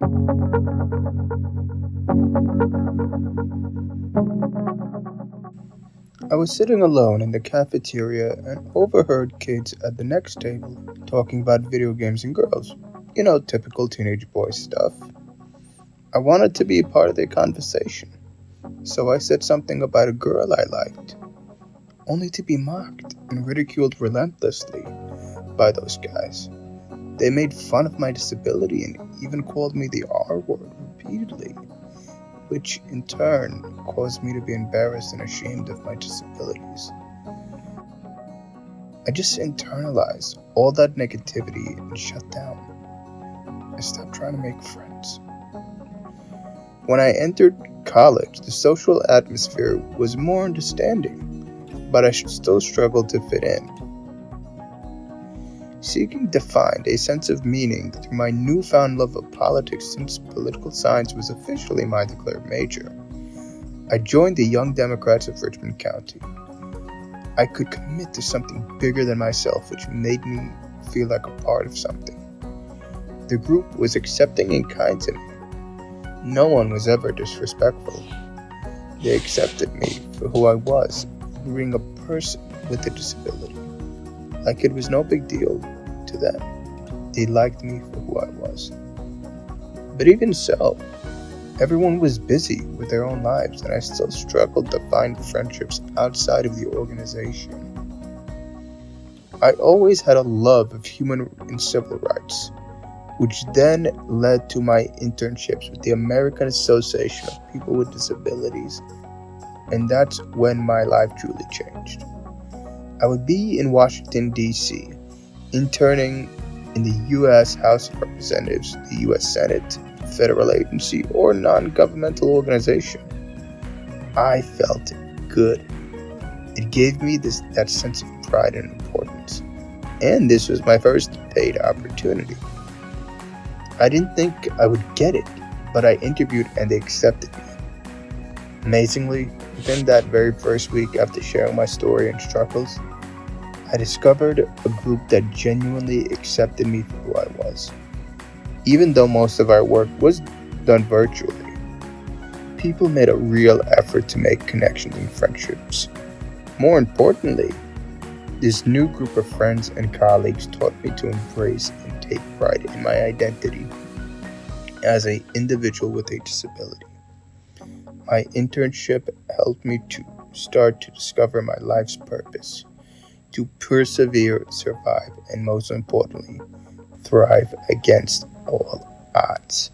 I was sitting alone in the cafeteria and overheard kids at the next table talking about video games and girls. Typical teenage boy stuff. I wanted to be a part of their conversation, so I said something about a girl I liked, only to be mocked and ridiculed relentlessly by those guys. They made fun of my disability and even called me the R word repeatedly, which in turn caused me to be embarrassed and ashamed of my disabilities. I just internalized all that negativity and shut down. I stopped trying to make friends. When I entered college, the social atmosphere was more understanding, but I still struggled to fit in. Seeking to find a sense of meaning through my newfound love of politics since political science was officially my declared major, I joined the Young Democrats of Richmond County. I could commit to something bigger than myself, which made me feel like a part of something. The group was accepting and kind to me. No one was ever disrespectful. They accepted me for who I was, being a person with a disability. Like it was no big deal to them. They liked me for who I was. But even so, everyone was busy with their own lives, and I still struggled to find friendships outside of the organization. I always had a love of human and civil rights, which then led to my internships with the American Association of People with Disabilities, and that's when my life truly changed. I would be in Washington, D.C., interning in the U.S. House of Representatives, the U.S. Senate, federal agency, or non-governmental organization. I felt good. It gave me that sense of pride and importance. And this was my first paid opportunity. I didn't think I would get it, but I interviewed and they accepted me. Amazingly, within that very first week after sharing my story and struggles, I discovered a group that genuinely accepted me for who I was. Even though most of our work was done virtually, people made a real effort to make connections and friendships. More importantly, this new group of friends and colleagues taught me to embrace and take pride in my identity as an individual with a disability. My internship helped me to start to discover my life's purpose, to persevere, survive, and most importantly, thrive against all odds.